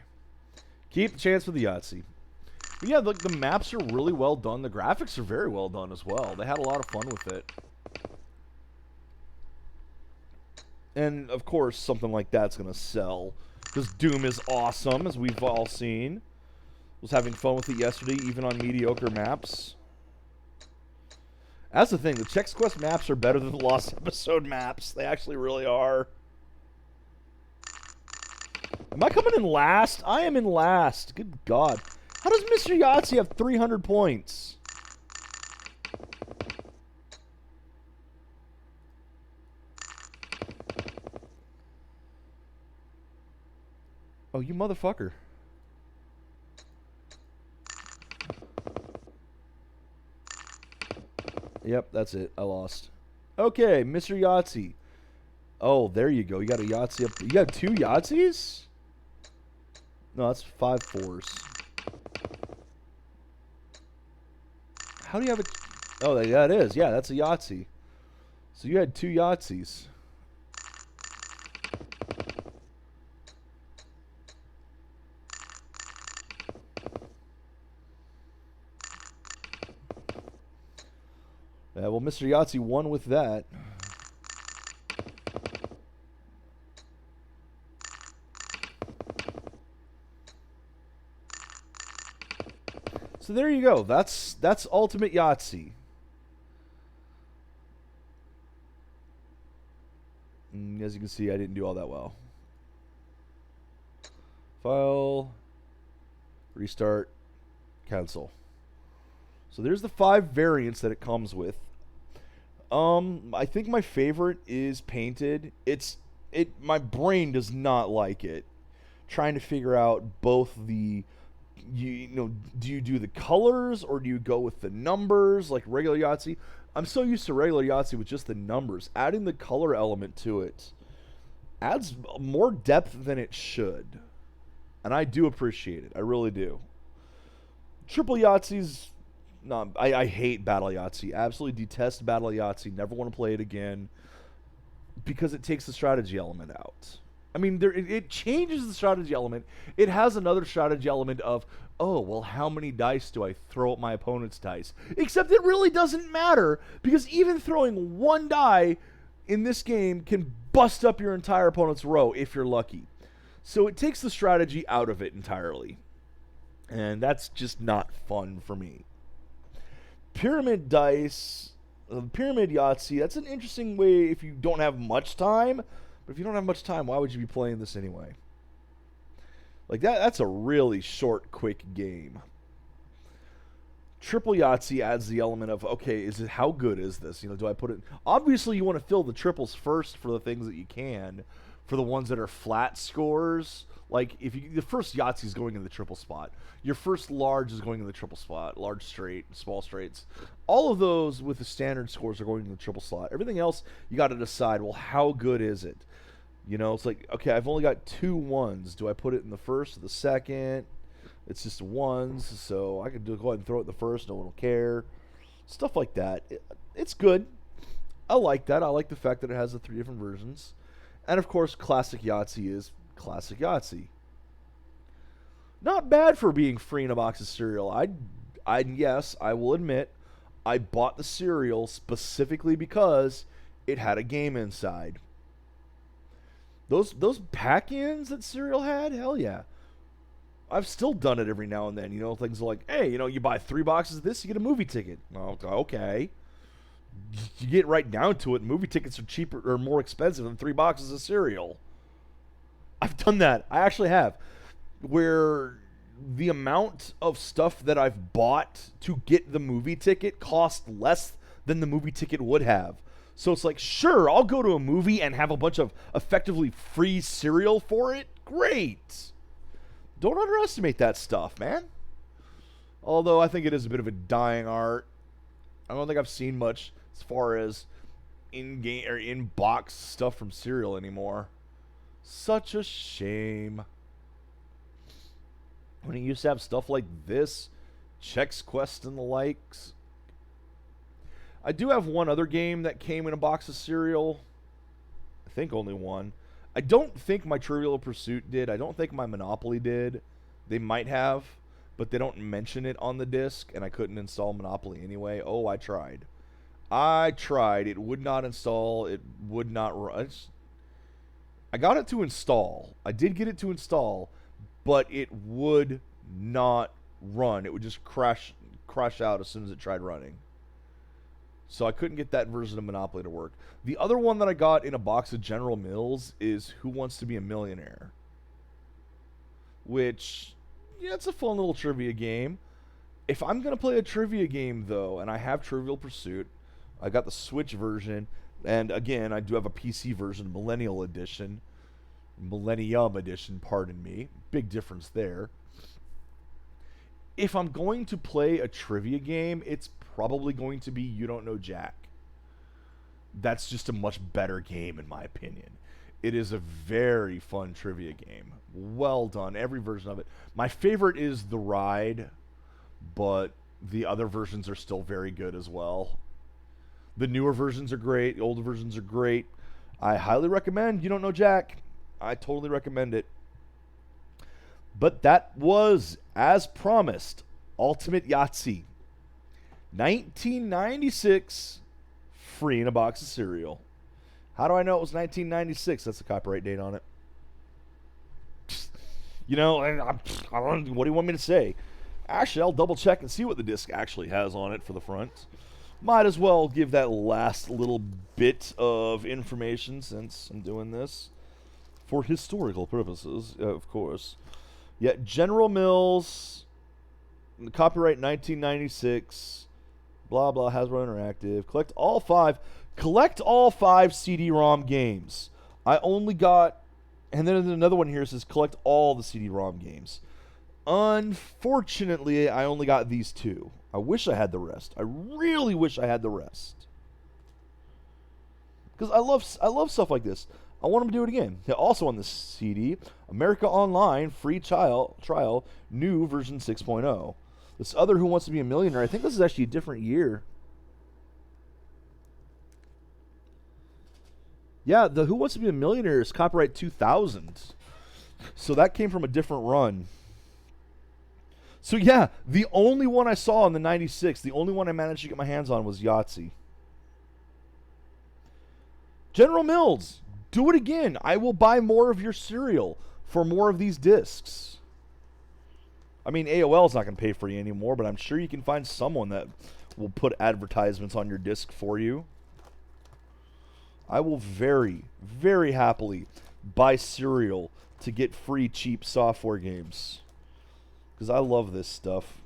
Keep the chance for the Yahtzee. But yeah, the maps are really well done. The graphics are very well done as well. They had a lot of fun with it. And, of course, something like that's going to sell. Because Doom is awesome, as we've all seen. Was having fun with it yesterday, even on mediocre maps. That's the thing. The Chex Quest maps are better than the Lost Episode maps. They actually really are. Am I coming in last? I am in last. Good God. How does Mr. Yahtzee have 300 points? Oh, you motherfucker. Yep, that's it. I lost. Okay, Mr. Yahtzee. Oh, there you go. You got a Yahtzee up. You got 2 Yahtzees? No, that's 5 fours. How do you have it? Oh, yeah, it is. Yeah, that's a Yahtzee. So you had 2 Yahtzees. Yeah, well, Mr. Yahtzee won with that. So there you go. That's Ultimate Yahtzee. As you can see, I didn't do all that well. File, restart, cancel. So there's the 5 variants that it comes with. I think my favorite is painted. My brain does not like it. Trying to figure out both the, do you do the colors or do you go with the numbers like regular Yahtzee? I'm so used to regular Yahtzee with just the numbers. Adding the color element to it adds more depth than it should. And I do appreciate it. I really do. Triple Yahtzee's... No, I hate Battle Yahtzee. Absolutely detest Battle Yahtzee. Never want to play it again. Because it takes the strategy element out. I mean, it changes the strategy element. It has another strategy element of, oh, well, how many dice do I throw at my opponent's dice? Except it really doesn't matter, because even throwing 1 die in this game can bust up your entire opponent's row if you're lucky. So it takes the strategy out of it entirely. And that's just not fun for me. Pyramid dice, Pyramid Yahtzee, that's an interesting way if you don't have much time. But if you don't have much time, why would you be playing this anyway? Like, that's a really short, quick game. Triple Yahtzee adds the element of, okay, how good is this? Do I put it... Obviously, you want to fill the triples first for the things that you can. For the ones that are flat scores... Like, the first Yahtzee is going in the triple spot. Your first large is going in the triple spot. Large straight, small straights. All of those with the standard scores are going in the triple slot. Everything else, you got to decide, well, how good is it? It's like, okay, I've only got 2 ones. Do I put it in the first or the second? It's just ones, so I could go ahead and throw it in the first. No one will care. Stuff like that. It's good. I like that. I like the fact that it has the 3 different versions. And, of course, Classic Yahtzee is Classic Yahtzee. Not bad for being free in a box of cereal. Yes, I will admit, I bought the cereal specifically because it had a game inside. Those pack-ins that cereal had, hell yeah. I've still done it every now and then. Things like, hey, you buy 3 boxes of this, you get a movie ticket. Oh, okay. You get right down to it, movie tickets are cheaper or more expensive than 3 boxes of cereal. I've done that. I actually have. Where the amount of stuff that I've bought to get the movie ticket cost less than the movie ticket would have. So it's like, sure, I'll go to a movie and have a bunch of effectively free cereal for it. Great. Don't underestimate that stuff, man. Although I think it is a bit of a dying art. I don't think I've seen much as far as in-game or in-box stuff from cereal anymore. Such a shame. When you used to have stuff like this, Chex Quest and the likes. I do have one other game that came in a box of cereal. think only one. I don't think my Trivial Pursuit did. I don't think my Monopoly did. They might have, but they don't mention it on the disc, and I couldn't install Monopoly anyway. Oh, I tried. I tried. It would not install. It would not run. I got it to install. I did get it to install, but it would not run. It would just crash out as soon as it tried running. So I couldn't get that version of Monopoly to work. The other one that I got in a box of General Mills is Who Wants to Be a Millionaire? Which, yeah, it's a fun little trivia game. If I'm going to play a trivia game, though, and I have Trivial Pursuit, I got the Switch version, and again, I do have a PC version, Millennium Edition, pardon me. Big difference there. If I'm going to play a trivia game, it's probably going to be You Don't Know Jack. That's just a much better game, in my opinion. It is a very fun trivia game. Well done, every version of it. My favorite is The Ride, but the other versions are still very good as well. The newer versions are great. The older versions are great. I highly recommend You Don't Know Jack. I totally recommend it. But that was, as promised, Ultimate Yahtzee. 1996, free in a box of cereal. How do I know it was 1996? That's the copyright date on it. You know, I don't know, what do you want me to say? Actually, I'll double check and see what the disc actually has on it for the front. Might as well give that last little bit of information since I'm doing this. For historical purposes, of course. Yeah, General Mills, copyright 1996, blah, blah, Hasbro Interactive. Collect all five CD-ROM games. I only got, and then another one here says collect all the CD-ROM games. Unfortunately, I only got these two. I wish I had the rest. I really wish I had the rest. Because I love stuff like this. I want them to do it again. Yeah, also on this CD, America Online, free trial, new version 6.0. This other Who Wants to Be a Millionaire, I think this is actually a different year. Yeah, the Who Wants to Be a Millionaire is copyright 2000. So that came from a different run. So yeah, the only one I saw in the 96, the only one I managed to get my hands on was Yahtzee. General Mills, do it again. I will buy more of your cereal for more of these discs. I mean, AOL's not going to pay for you anymore, but I'm sure you can find someone that will put advertisements on your disc for you. I will very, very happily buy cereal to get free, cheap software games. Because I love this stuff.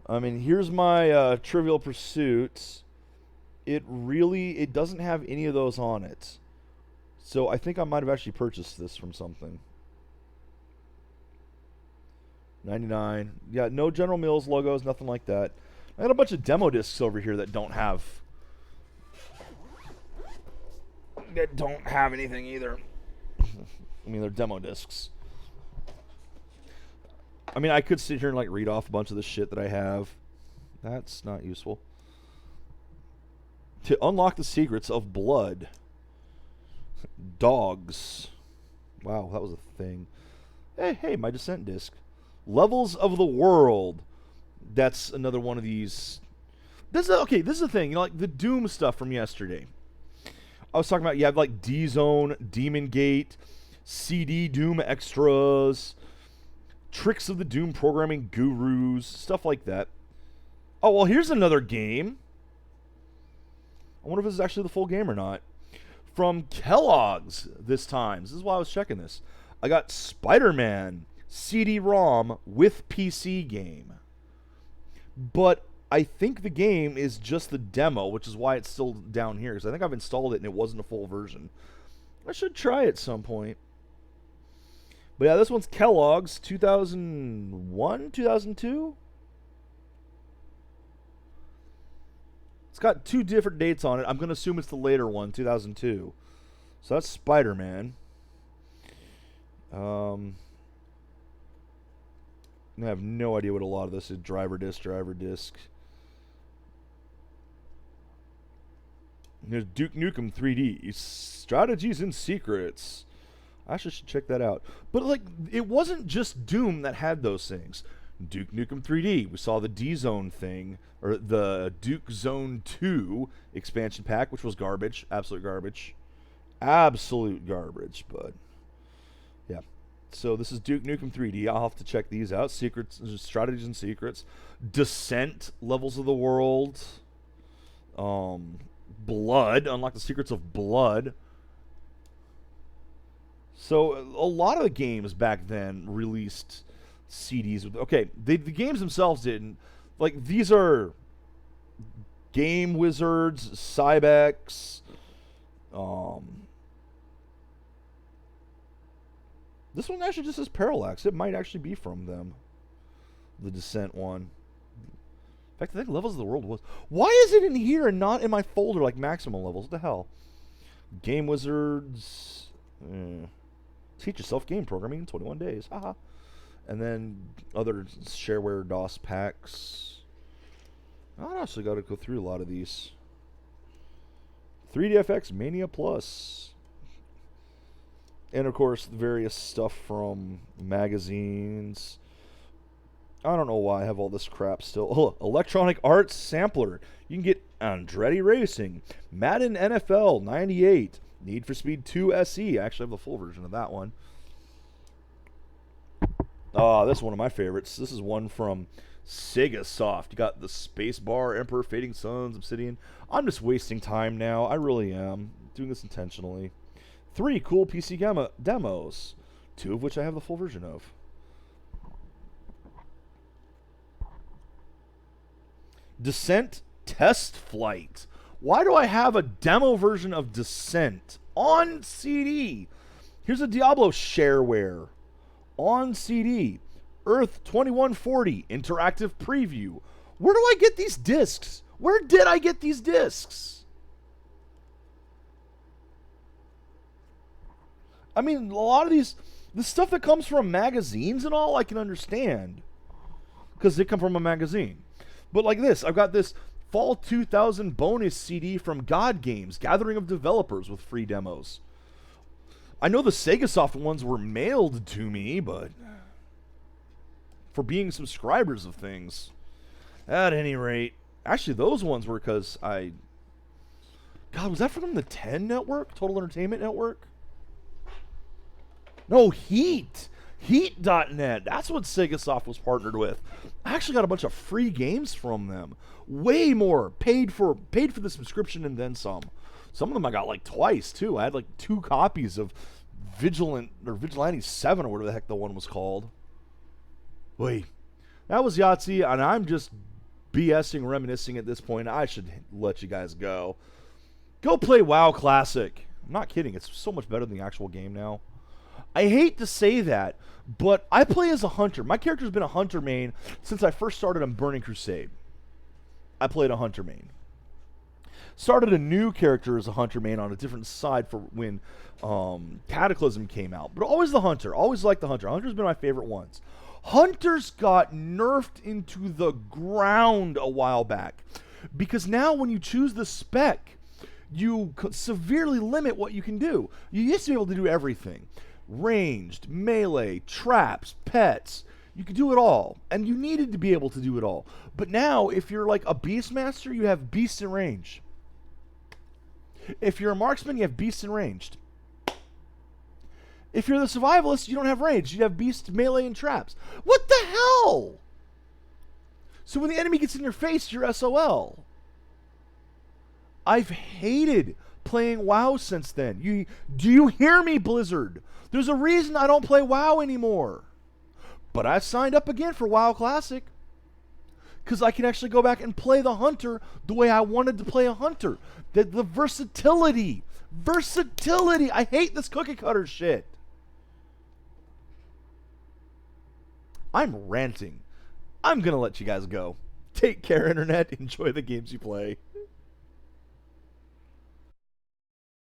I mean, here's my Trivial Pursuit. It doesn't have any of those on it. So I think I might have actually purchased this from something. 99. Yeah, no General Mills logos, nothing like that. I got a bunch of demo discs over here that don't have anything either. I mean, they're demo discs. I mean, I could sit here and like read off a bunch of the shit that I have. That's not useful. To unlock the secrets of blood. Dogs. Wow, that was a thing. Hey, my Descent disc. Levels of the World. That's another one of these. This is the thing. You know, like the Doom stuff from yesterday. I was talking about, you have like D-Zone, Demon Gate, CD Doom extras, Tricks of the Doom Programming Gurus, stuff like that. Oh, well, here's another game. I wonder if this is actually the full game or not. From Kellogg's this time. This is why I was checking this. I got Spider-Man CD-ROM with PC game. But I think the game is just the demo, which is why it's still down here. Because I think I've installed it and it wasn't a full version. I should try it at some point. But yeah, this one's Kellogg's 2001, 2002? It's got two different dates on it. I'm going to assume it's the later one, 2002. So that's Spider-Man. I have no idea what a lot of this is. Driver disc. There's Duke Nukem 3D, Strategies and Secrets. I actually should check that out. But like, it wasn't just Doom that had those things. Duke Nukem 3D. We saw the D-Zone thing, or the Duke Zone 2 expansion pack, which was garbage. Absolute garbage. Absolute garbage, but yeah. So this is Duke Nukem 3D. I'll have to check these out. Secrets, Strategies and Secrets. Descent, Levels of the World. Blood, Unlock the Secrets of Blood. So a lot of the games back then released CDs with, okay, the games themselves didn't. Like, these are Game Wizards, Cybex, this one actually just says Parallax. It might actually be from them. The Descent one. In fact, I think Levels of the World was. Why is it in here and not in my folder like Maximum Levels? What the hell? Game Wizards. Teach yourself game programming in 21 days. Haha. And then other shareware DOS packs. I actually got to go through a lot of these. 3DFX Mania Plus. And of course, various stuff from magazines. I don't know why I have all this crap still. Oh, Electronic Arts Sampler. You can get Andretti Racing, Madden NFL 98, Need for Speed 2 SE. I actually have the full version of that one. Oh, this is one of my favorites. This is one from Sega Soft. You got the Spacebar, Emperor, Fading Suns, Obsidian. I'm just wasting time now. I really am. Doing this intentionally. 3 cool PC demos, 2 of which I have the full version of. Descent Test Flight. Why do I have a demo version of Descent on CD? Here's a Diablo shareware on CD. Earth 2140 interactive preview. Where do I get these discs? Where did I get these discs? I mean, a lot of the stuff that comes from magazines and all, I can understand, because they come from a magazine. But like this, I've got this Fall 2000 bonus CD from God Games, Gathering of Developers with free demos. I know the Sega Soft ones were mailed to me, but for being subscribers of things. At any rate, actually those ones were because God, was that from the 10 network? Total Entertainment Network? No, Heat. Heat.net. That's what Sega Soft was partnered with. I actually got a bunch of free games from them. Way more. Paid for the subscription and then some. Some of them I got like twice too. I had like 2 copies of Vigilante 7 or whatever the heck the one was called. Wait. That was Yahtzee, and I'm just BSing, reminiscing at this point. I should let you guys go. Go play WoW Classic. I'm not kidding. It's so much better than the actual game now. I hate to say that, but I play as a hunter. My character's been a hunter main since I first started on Burning Crusade. I played a hunter main. Started a new character as a hunter main on a different side for when Cataclysm came out. But always the hunter. Always liked the hunter. Hunter's been my favorite ones. Hunters got nerfed into the ground a while back. Because now when you choose the spec, you severely limit what you can do. You used to be able to do everything. Ranged, melee, traps, pets. You could do it all. And you needed to be able to do it all. But now, if you're like a Beastmaster, you have Beast and Range. If you're a Marksman, you have Beast and Ranged. If you're the Survivalist, you don't have Range. You have Beast, Melee, and Traps. What the hell? So when the enemy gets in your face, you're SOL. I've hated playing WoW since then. Do you hear me, Blizzard? There's a reason I don't play WoW anymore. But I signed up again for WoW Classic. Because I can actually go back and play the Hunter the way I wanted to play a Hunter. The versatility. Versatility. I hate this cookie cutter shit. I'm ranting. I'm going to let you guys go. Take care, Internet. Enjoy the games you play.